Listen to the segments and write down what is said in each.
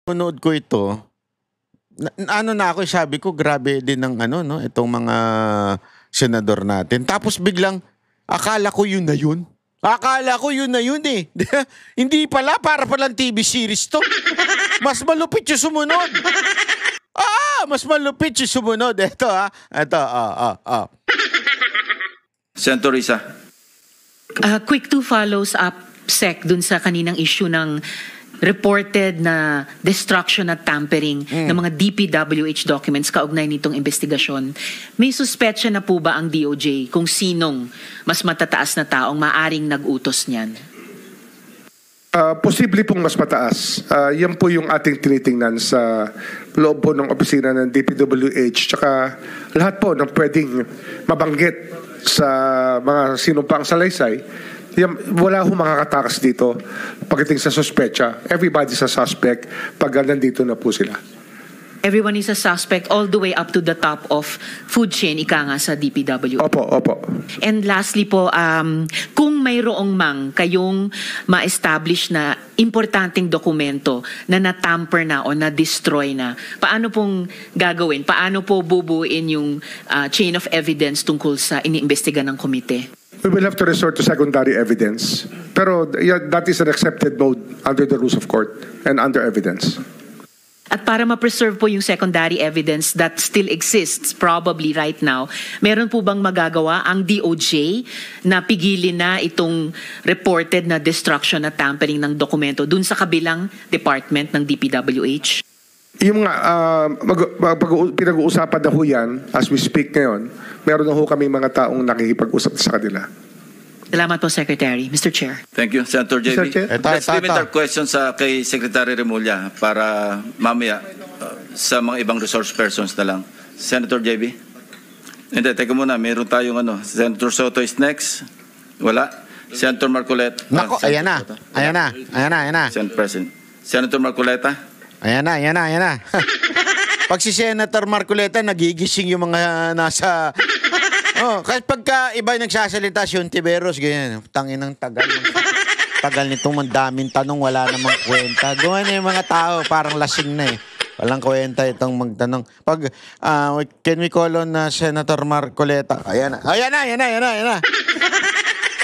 Panood ko ito, ano na ako, sabi ko grabe din ng ano 'no, itong mga senador natin. Tapos biglang akala ko yun na yun. Akala ko yun na yun eh. Hindi pala, para palang TV series to. Mas malupit yung sumunod. Mas malupit yung sumunod. Ito Ito, Senator Risa. Quick two follows up, Sec, dun sa kaninang issue ng reported na destruction at tampering ng mga DPWH documents kaugnay nitong investigasyon. May suspetsya na po ba ang DOJ kung sinong mas matataas na taong maaring nag-utos niyan? Posible pong mas mataas. Yan po yung ating tinitingnan sa loob po ng opisina ng DPWH. Tsaka lahat po ng pwedeng mabanggit sa mga sinumpang salaysay. Wala hong makakatakas dito pagdating sa suspecha. Everybody's a suspect pag nandito na po sila. Everyone is a suspect all the way up to the top of food chain, ika nga sa DPWH. Opo. And lastly po, kung mayroong mang kayong ma-establish na importanteng dokumento na natamper na o na-destroy na, paano pong gagawin? Paano po bubuin yung chain of evidence tungkol sa iniimbestiga ng komite? We will have to resort to secondary evidence. Pero that is an accepted mode under the rules of court and under evidence. At para ma-preserve po yung secondary evidence that still exists probably right now, meron po bang magagawa ang DOJ na pigilin na itong reported na destruction at tampering ng dokumento dun sa kabilang department ng DPWH? Yung pinag-uusapan na ho yan, as we speak ngayon, meron na ho kami mga taong nakikipag-usap sa kanila. Salamat po, Secretary. Mr. Chair. Thank you, Senator JB. Mr. Chair. Let's limit our questions kay Secretary Remulla para mamaya sa mga ibang resource persons na lang. Senator JB? Hindi, teka muna. Meron tayong Senator Soto is next. Wala. Senator Marcoleta. Nako, ayan na. Senator President. Senator Marcoleta. Ayan na. Pag si Senator Marcoleta, nagigising yung mga nasa... kasi pagka iba yung nagsasalita, si Ontiveros, ganyan. Tangin ng tagal. Tagal nitong daming tanong, wala namang kwenta. Gawa na yung mga tao, parang lasing na eh. Walang kwenta itong magtanong. Pag, can we call on Senator Marcoleta? Ayan na.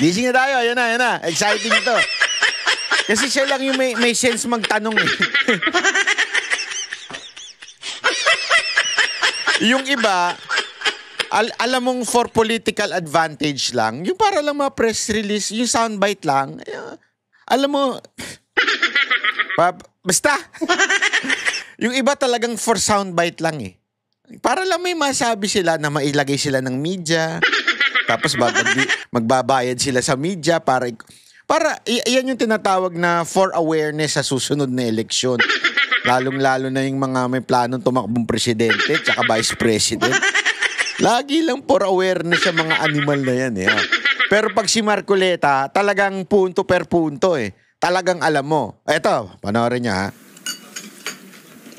Gising na tayo, ayan na. Exciting ito. Kasi siya lang yung may sense magtanong eh. Yung iba, alam mong for political advantage lang, yung para lang mga press release, yung soundbite lang, alam mo, basta, yung iba talagang for soundbite lang eh. Para lang may masabi sila na mailagay sila ng media, tapos magbabayad sila sa media para iyan yung tinatawag na for awareness sa susunod na eleksyon. Lalong-lalo na yung mga may planong tumakbong presidente tsaka vice president. Lagi lang for awareness sa mga animal na yan eh. Pero pag si Marcoleta, talagang punto per punto eh. Talagang alam mo. Eto, panoorin niya ha.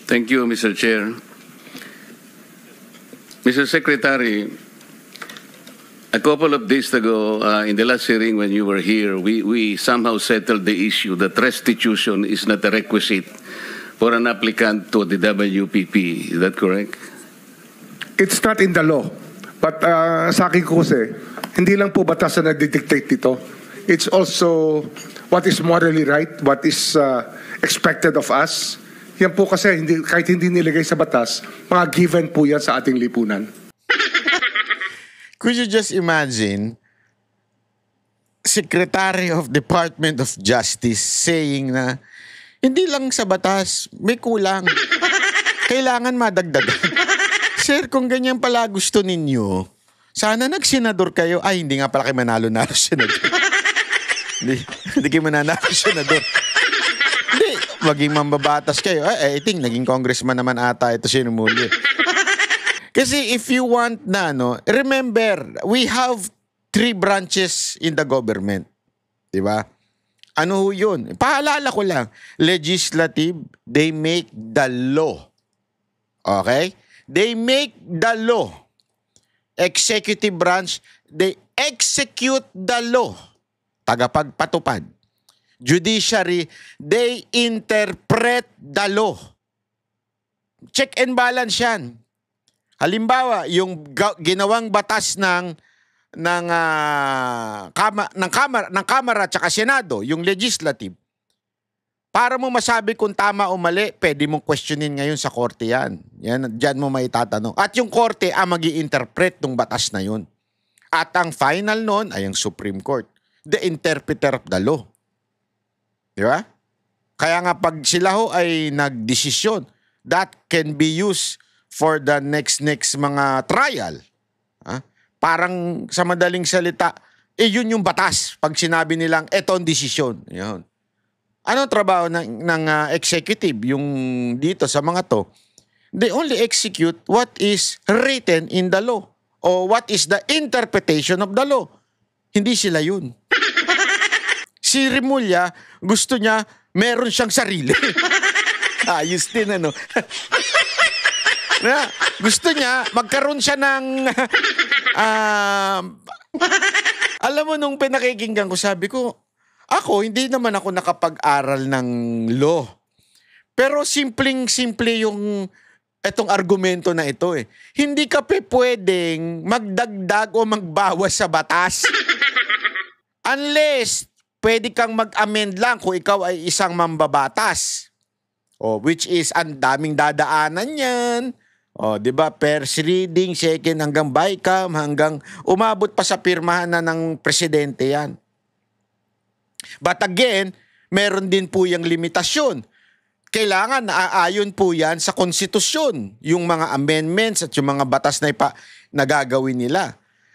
Thank you, Mr. Chair. Mr. Secretary, a couple of days ago, in the last hearing when you were here, we somehow settled the issue that restitution is not a requisite for an applicant to the WPP. Is that correct? It's not in the law. But sa akin ko kasi, hindi lang po batas na nagdidictate dito. It's also what is morally right, what is expected of us. Yan po kasi, kahit hindi nilagay sa batas, mga given po yan sa ating lipunan. Could you just imagine Secretary of Department of Justice saying na hindi lang sa batas, may kulang. Kailangan madagdagan. Sir, kung ganyan pala gusto ninyo, sana nagsenador kayo. Ay, hindi nga pala kayo manalo-nalo senador. Hindi kayo mananalo senador. Hindi, maging mambabatas kayo. I think naging congressman naman ata ito si Remulla. Kasi if you want na, remember, we have 3 branches in the government. Diba? Ano yun? Paalala ko lang. Legislative, they make the law. Okay? They make the law. Executive branch, they execute the law. Tagapagpatupad. Judiciary, they interpret the law. check and balance yan. Halimbawa, yung ginawang batas ng Kamara at saka Senado, yung legislative, para mo masabi kung tama o mali, pwede mong questionin ngayon sa korte yan. Diyan mo may tatanong. At yung korte ang mag-i-interpret ng batas na yun. At ang final nun ay ang Supreme Court, the interpreter of the law. Di ba? Kaya nga pag sila ho ay nagdesisyon, that can be used for the next mga trial. Parang sa madaling salita, yun yung batas pag sinabi nilang eto ang desisyon. Yun. Anong trabaho ng executive yung dito sa mga to? They only execute what is written in the law o what is the interpretation of the law. Hindi sila yun. Si Remulla, gusto niya, meron siyang sarili. Ayos din, ano? Gusto niya, magkaroon siya ng... alam mo, nung pinakikinggan ko, sabi ko, hindi naman ako nakapag-aral ng law. Pero simpleng-simple yung etong argumento na ito eh. Hindi ka pwedeng magdagdag o magbawas sa batas. Unless pwede kang mag-amend lang kung ikaw ay isang mambabatas. Which is ang daming dadaanan yan. 'Di ba? First reading, second hanggang bycam, hanggang umabot pa sa pirmahan na ng presidente yan. But again, meron din po yung limitasyon. Kailangan naaayon po yan sa konstitusyon, yung mga amendments at yung mga batas na nagagawin nila.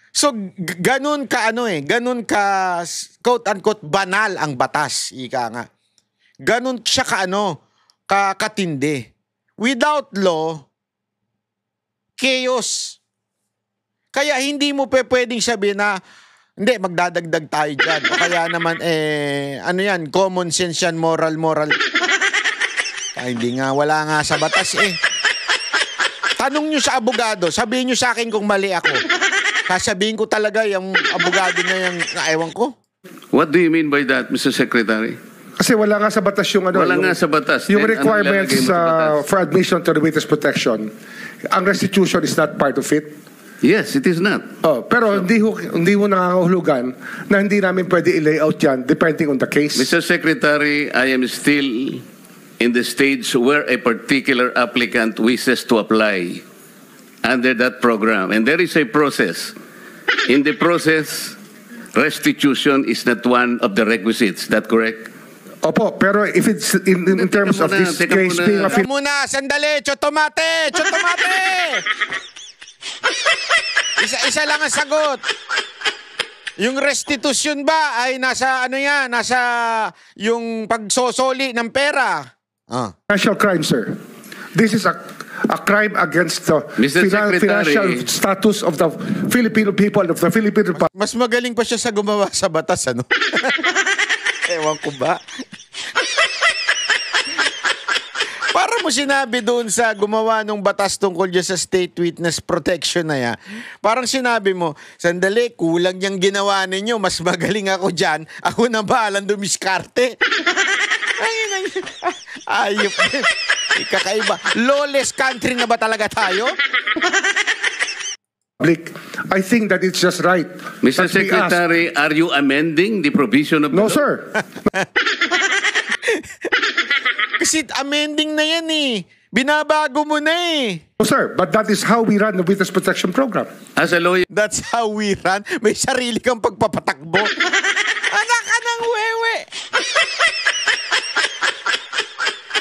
So, ganun ka quote-unquote, banal ang batas, ika nga. Ganun siya katindi. Without law, chaos. Kaya hindi mo pwedeng sabihin na, hindi, magdadagdag tayo dyan. O kaya naman, common sense yan, moral. Hindi nga, wala nga sa batas eh. Tanong nyo sa abogado, sabihin nyo sa akin kung mali ako. Sasabihin ko talaga yung abogado na yung ewan ko. What do you mean by that, Mr. Secretary? Kasi wala nga sa batas yung Wala nga sa batas. Yung Then, requirements for admission to the witness protection. Ang restitution is not part of it. Yes, it is not. Pero hindi mo nangangahulugan na hindi namin pwede i-layout yan depending on the case. Mr. Secretary, I am still in the stage where a particular applicant wishes to apply under that program. And there is a process. In the process, restitution is not one of the requisites. Is that correct? Opo, pero if it's in terms of this case being a... Teka muna, sandali, chotomate! Isa lang ang sagot. Yung restitution ba ay nasa yung pagsosoli ng pera? Financial crime, sir. This is a crime against the financial status of the Filipino people, of the Filipino people. Mas magaling pa siya sa gumawa sa batas, ano? Ewan ko ba? Para mo sinabi doon sa gumawa ng batas tungkol dyan sa state witness protection na yan, parang sinabi mo, sandali, kulang yung ginawa ninyo, mas magaling ako dyan, ako na bahalang dumiskarte. Ayop din. Kakaiba. Lawless country na ba talaga tayo? I think that it's just right. Mr. Secretary, are you amending the provision of the No, law? sir. Kasi amending na yan eh. Binabago mo na eh. No, sir. But that is how we run the witness protection program. As a lawyer, That's how we run. May sarili kang pagpapatakbo. Anak ka ng wewe.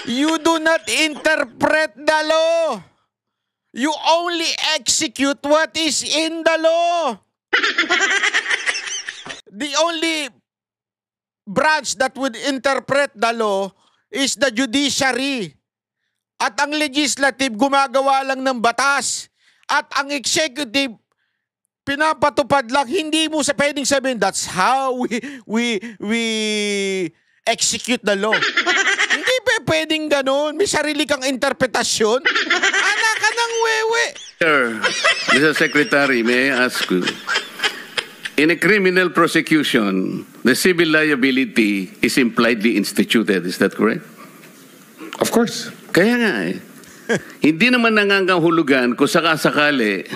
You do not interpret the law. You only execute what is in the law. The only branch that would interpret the law is the judiciary. At ang legislative gumagawa lang ng batas. At ang executive pinapatupad lang. Hindi mo pwedeng sabihin, that's how we execute the law. Hindi pwedeng ganun. May sarili kang interpretasyon. Anak ka ng wewe. Sir, Mr. Secretary, may I ask you, in a criminal prosecution, the civil liability is impliedly instituted. Is that correct? Of course. Kaya nga eh. Hindi naman nangangahulugan kung sakasakali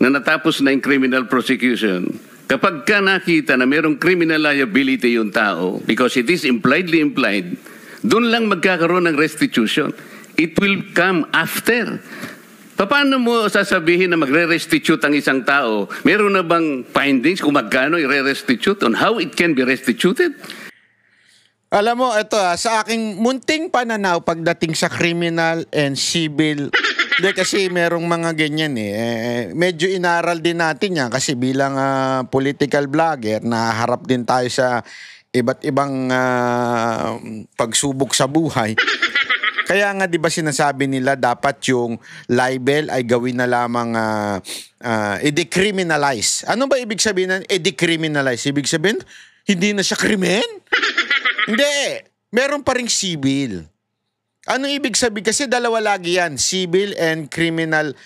na natapos na yung criminal prosecution. Kapag ka nakita na mayroong criminal liability yung tao, because it is impliedly implied, doon lang magkakaroon ng restitution. It will come after. Paano mo sasabihin na magre-restitute ang isang tao? Meron na bang findings kung magkano i-restitute on how it can be restituted? Alam mo, ito sa aking munting pananaw pagdating sa criminal and civil, kasi merong mga ganyan medyo inaral din natin yan kasi bilang political vlogger, naharap din tayo sa iba't ibang pagsubok sa buhay. Kaya nga 'di ba sinasabi nila dapat yung libel ay gawin na lamang i-decriminalize. Ano ba ibig sabihin ng i-decriminalize? Ibig sabihin hindi na siya krimen? Hindi. Meron pa ring civil. Ano ibig sabihin? Kasi dalawa lagi yan, civil and criminal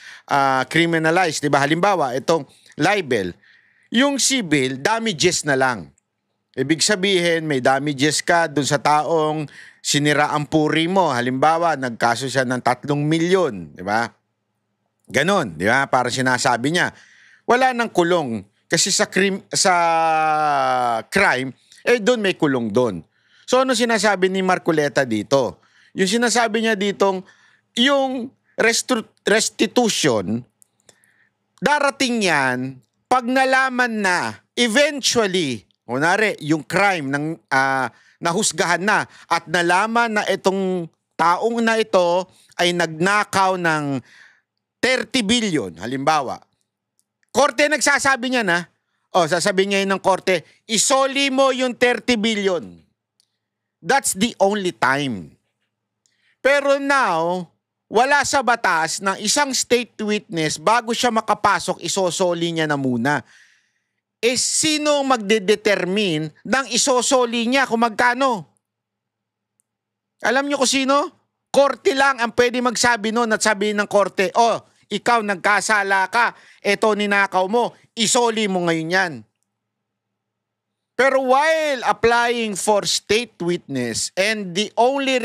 criminalize, 'di ba? Halimbawa, itong libel, yung civil damages na lang. Ibig sabihin may damages ka dun sa taong sinira ang puri mo. Halimbawa, nagkaso siya ng 3 milyon, di ba? Ganon, di ba? Para sinasabi niya, wala nang kulong. Kasi sa crime, doon may kulong doon. So, ano sinasabi ni Marcoleta dito? Yung sinasabi niya ditong, yung restitution, darating yan pag nalaman na, eventually, kunwari, yung crime ng nahusgahan na at nalaman na itong taong na ito ay nagnakaw ng 30 billion, halimbawa. Korte nagsasabi niya na, sasabihin niya ng korte, isoli mo yung 30 billion. That's the only time. Pero now, wala sa batas na isang state witness bago siya makapasok, isosoli niya na muna. Sino magdedetermine ng isosoli niya kung magkano? Alam niyo kung sino? Korte lang ang pwede magsabi noon at sabihin ng korte, ikaw nagkasala ka, eto ninakaw mo, isoli mo ngayon yan. Pero while applying for state witness and the only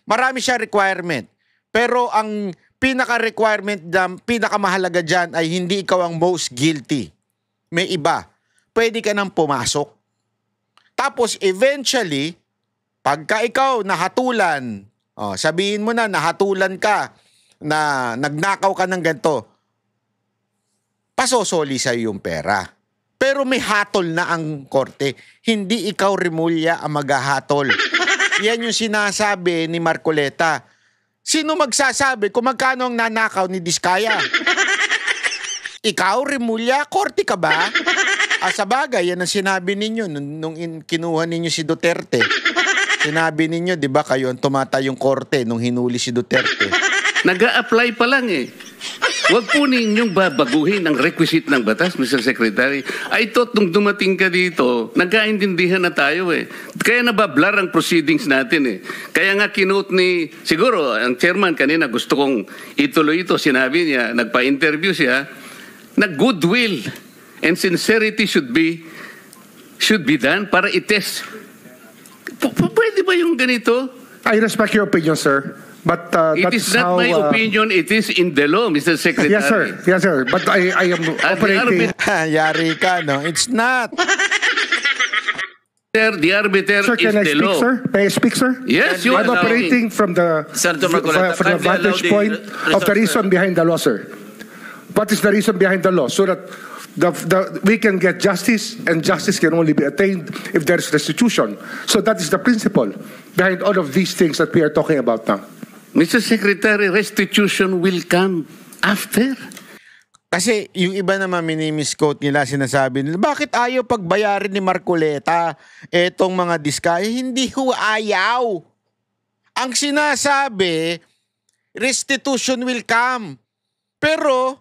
marami siya requirement, pero ang pinaka-requirement, pinakamahalaga dyan ay hindi ikaw ang most guilty. May iba, pwede ka nang pumasok. Tapos eventually, pagka ikaw nahatulan, sabihin mo na nahatulan ka, na nagnakaw ka ng ganito, pasosoli sa'yo yung pera. Pero may hatol na ang korte. Hindi ikaw, Remulla, ang maghahatol. Yan yung sinasabi ni Marcoleta. Sino magsasabi kung magkano ang nanakaw ni Diskaya? Ikaw, Remulla, korte ka ba? Sa bagay, yan ang sinabi ninyo nung kinuha ninyo si Duterte. Sinabi ninyo, di ba, kayo ang tumatayong korte nung hinuli si Duterte. Nag-a-apply pa lang Huwag po ninyong babaguhin ang requisite ng batas, Mr. Secretary. I thought nung dumating ka dito, nagkaintindihan na tayo Kaya nabablar ang proceedings natin Kaya nga kinote siguro, ang chairman kanina gusto kong ituloy ito. Sinabi niya, nagpa-interview siya, na goodwill and sincerity should be done para i-test. Pwede ba yung ganito? I respect your opinion, sir. But it is not my opinion, it is in the law, Mr. Secretary. Yes, sir. Yes, sir. But I am operating... Yari ka, no? It's not. The arbiter Sir, is can I the speak, law. sir? May I speak, sir? Yes, you are I'm operating from the vantage point of the reason behind the law, sir. What is the reason behind the law? So that we can get justice, and justice can only be attained if there is restitution. So that is the principle behind all of these things that we are talking about now. Mr. Secretary, restitution will come after. Kasi yung iba naman mini-misquote nila, sinasabi nila, bakit ayaw pagbayarin ni Marcoleta etong mga Diskaya? Hindi ho ayaw. Ang sinasabi, restitution will come. Pero,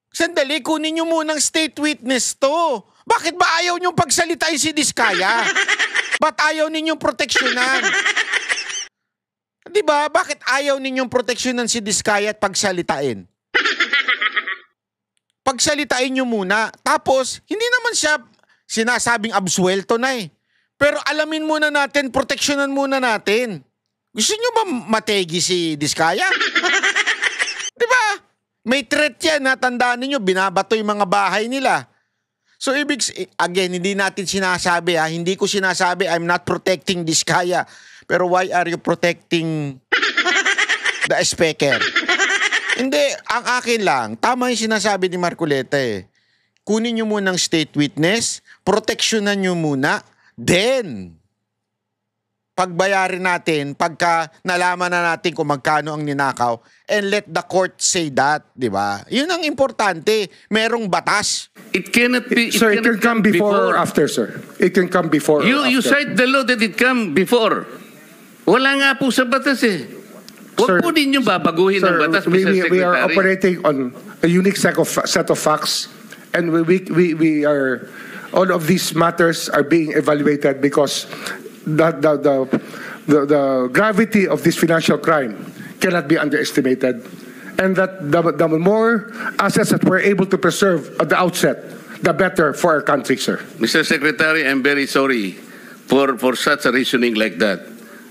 sandali, kunin nyo munang state witness to. Bakit ba ayaw nyong pagsalitain si Diskaya? Ba't ayaw ninyong proteksyonan? Diba? Bakit ayaw ninyong proteksyonan si Diskaya at pagsalitain? Pagsalitain nyo muna. Tapos, hindi naman siya sinasabing absuelto na Pero alamin muna natin, proteksyonan muna natin. Gusto nyo ba mategi si Diskaya? Di ba? May threat yan, tandaan ninyo, binabato yung mga bahay nila. So again, hindi natin sinasabi, hindi ko sinasabi, I'm not protecting Diskaya. Pero why are you protecting the speaker? Hindi, ang akin lang, tama yung sinasabi ni Marcoleta Kunin nyo muna ng state witness, proteksyonan nyo muna, then pagbayarin natin pagka nalaman na natin kung magkano ang ninakaw, and let the court say that, di ba? Yun ang importante. Merong batas. It cannot be... Sir, it can come before or after, sir. It can come before or after. You cite the law that it come before. Wala nga po sa batas Huwag po ninyong babaguhin ang batas, Mr. Secretary. We are operating on a unique set of facts, and we are... All of these matters are being evaluated because the gravity of this financial crime cannot be underestimated, and that the more assets that we're able to preserve at the outset, the better for our country, sir. Mr. Secretary, I'm very sorry for such a reasoning like that.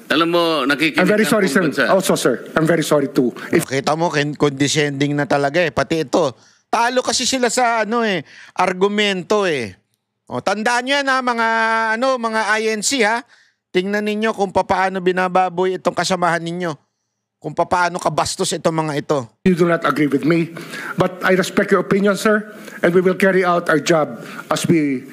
Alam mo, nakikinig I'm very sorry, sir. Bansa. Also, sir, I'm very sorry too. Kita mo, condescending na talaga Pati ito. Talo kasi sila sa argumento O, tandaan nyo yan mga INC Tingnan ninyo kung paano binababoy itong kasamahan ninyo. Kung paano kabastos itong mga ito. You do not agree with me, but I respect your opinion, sir, and we will carry out our job as we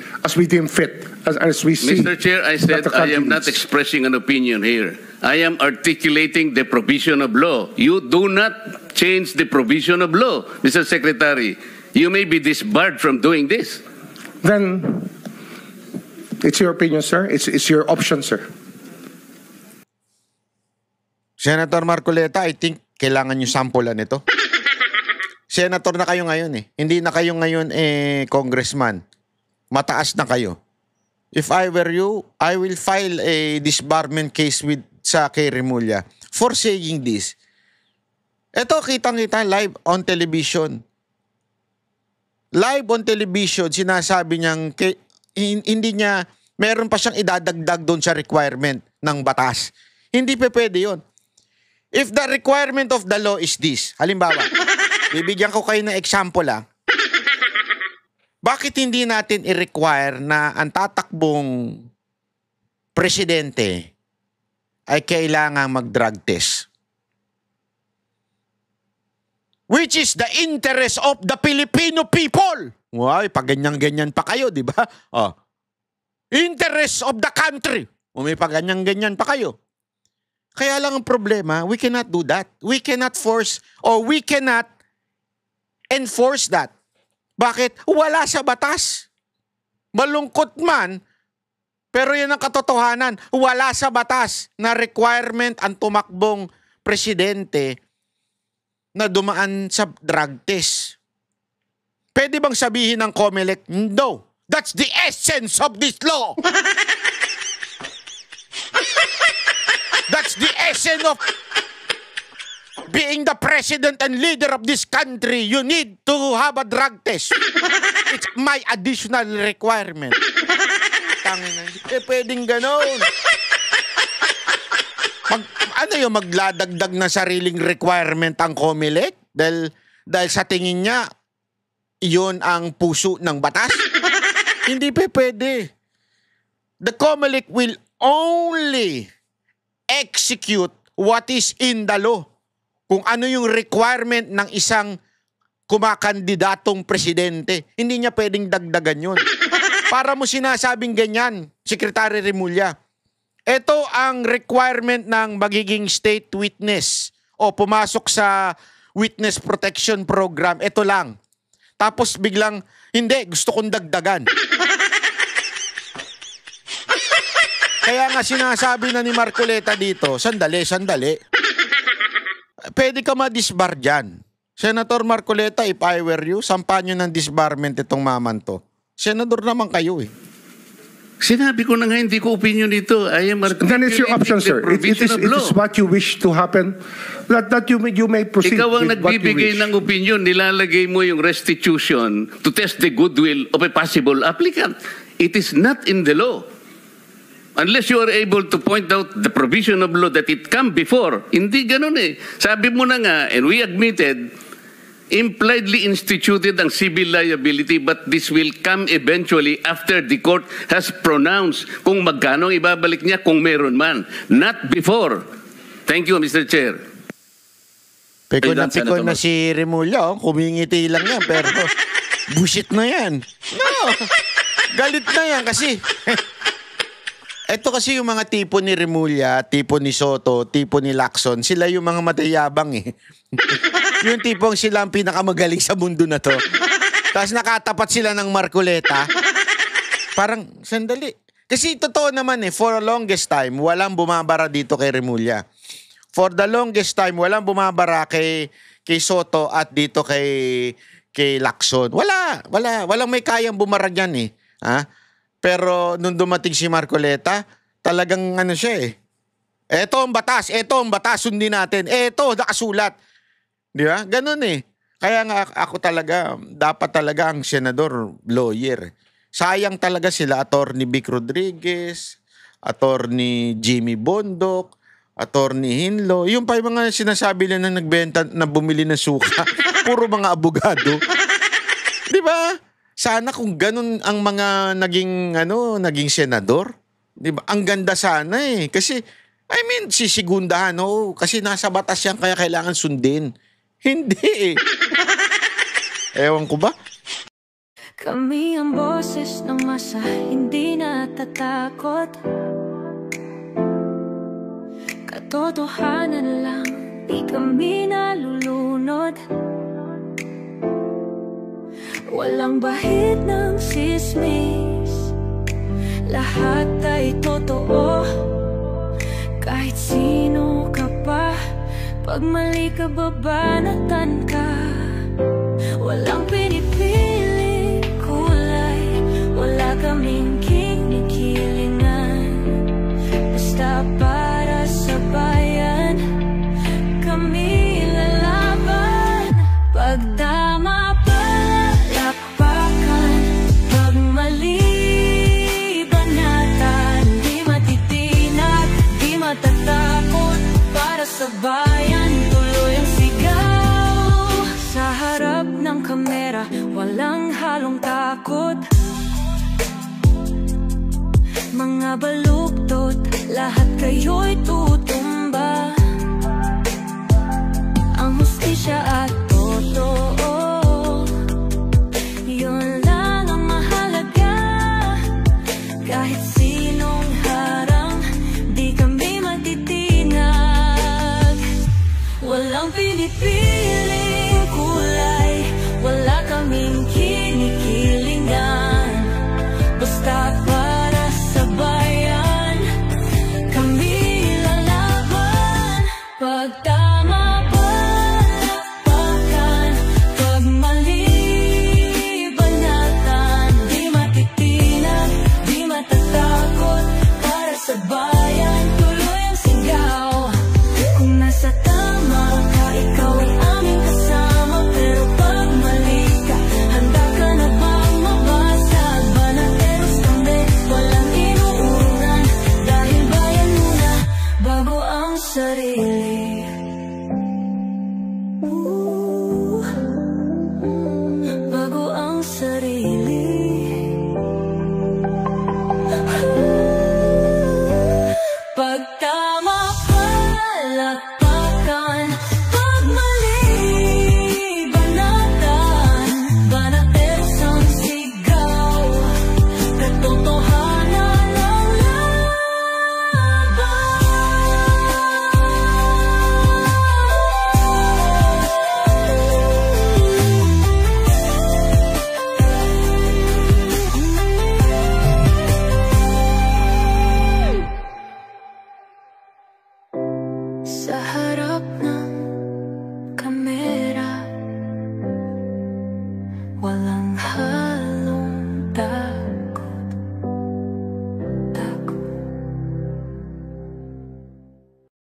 deem fit, as we see. Mr. Chair, I said I am not expressing an opinion here. I am articulating the provision of law. You do not change the provision of law, Mr. Secretary. You may be disbarred from doing this. Then it's your opinion, sir. It's your option, sir. Senator Marcoleta, I think kailangan nyo sampulan ito. Senator na kayo ngayon Hindi na kayo ngayon congressman. Mataas na kayo. If I were you, I will file a disbarment case sa kay Remulla for saying this. Ito, kitang-kita live on television. Live on television, sinasabi niyang hindi niya, meron pa siyang idadagdag doon sa requirement ng batas. Hindi pwede yun. If the requirement of the law is this, halimbawa, bibigyan ko kayo ng example bakit hindi natin i-require na ang tatakbong presidente ay kailangang mag-drug test? Which is the interest of the Filipino people. Wow, pag ganyan-ganyan pa kayo, di ba? Interest of the country. May pag ganyan-ganyan pa kayo. Kaya lang ang problema, we cannot do that. We cannot force or we cannot enforce that. Bakit? Wala sa batas. Malungkot man, pero yan ang katotohanan. Wala sa batas na requirement ang tumakbong presidente na dumaan sa drug test. Pwede bang sabihin ng COMELEC? No. That's the essence of this law. That's the essence of being the president and leader of this country. You need to have a drug test. It's my additional requirement. Tangina, pwedeng ganon. Magladagdag na sariling requirement ang COMELEC? Dahil sa tingin niya, iyon ang puso ng batas? Hindi pwede. The COMELEC will only execute what is in the law. Kung ano yung requirement ng isang kumakandidatong presidente. Hindi niya pwedeng dagdagan yun. Para mo sinasabing ganyan, Secretary Remulla. Ito ang requirement ng magiging state witness o pumasok sa witness protection program. Ito lang. Tapos biglang, hindi, gusto kong dagdagan. Kaya nga sinasabi na ni Marcoleta dito, sandali. Pwede ka ma-disbar dyan. Senator Marcoleta, if I were you, sampan nyo ng disbarment itong maman to. Senador naman kayo Sinabi ko na nga, hindi ko opinion dito. I am Then it's your option, sir. It is what you wish to happen. That you may proceed. Ikaw ang with what you nagbibigay wish. ng opinion, nilalagay mo yung restitution to test the goodwill of a possible applicant. It is not in the law. Unless you are able to point out the provision of law that it come before. Hindi ganun eh. Sabi mo na nga, and we admitted, impliedly instituted ang civil liability, but this will come eventually after the court has pronounced kung magkano ibabalik niya kung meron man. Not before. Thank you, Mr. Chair. Pekon na Senator pekon na Mark. si Remulla, kumingiti lang yan, pero bullshit na yan. No, galit na yan kasi. Ito kasi yung mga tipo ni Remulla, tipo ni Soto, tipo ni Lacson, sila yung mga matayabang eh. Yung tipong sila ang pinakamagaling sa mundo na to. Tapos nakatapat sila ng Marcoleta. Parang, sandali. Kasi totoo naman eh, for a longest time, walang bumabara dito kay Remulla. For the longest time, walang bumabara kay Soto at dito kay Lacson. Walang may kayang bumara dyan eh. Ha? Pero nung dumating si Marcoleta, talagang ano siya eh. Eto ang batas, sundin natin. Eto, nakasulat. Di ba? Ganun eh. Kaya nga ako talaga, dapat talaga ang senador, lawyer. Sayang talaga sila, Attorney Vic Rodriguez, Attorney Jimmy Bondok, Attorney Hinlo. Yung pa yung mga sinasabi na nagbenta, na bumili ng suka. Puro mga abogado. Di ba? Sana kung ganun ang mga naging senador, 'di ba? Ang ganda sana eh. Kasi sisigundahan, kasi nasa batas yan kaya kailangan sundin. Hindi eh. Ewan ko ba? Kami ang boses ng masa, hindi natatakot. Katotohanan lang, di kami nalulunod. Walang bahid ng sismis, lahat ay totoo. Kahit sino ka pa, pag mali ka babanatan ka. Walang pinipili kulay, wala kaming kinikilingan. Basta para sa bayan, kami lalaban. Pagdama palakpakan, pag mali banatan, di matitinag, di matatakot. Para sa bayan, tuloy ang sigaw. Sa harap ng kamera, walang halong takot. Mga baluktot, lahat kayo'y tutumba. Ang hustisya at totoo, yun lang ang mahalaga. Kahit sinong harang, di kami matitinag. Walang pinipiling kulay, wala kaming kinikilingan.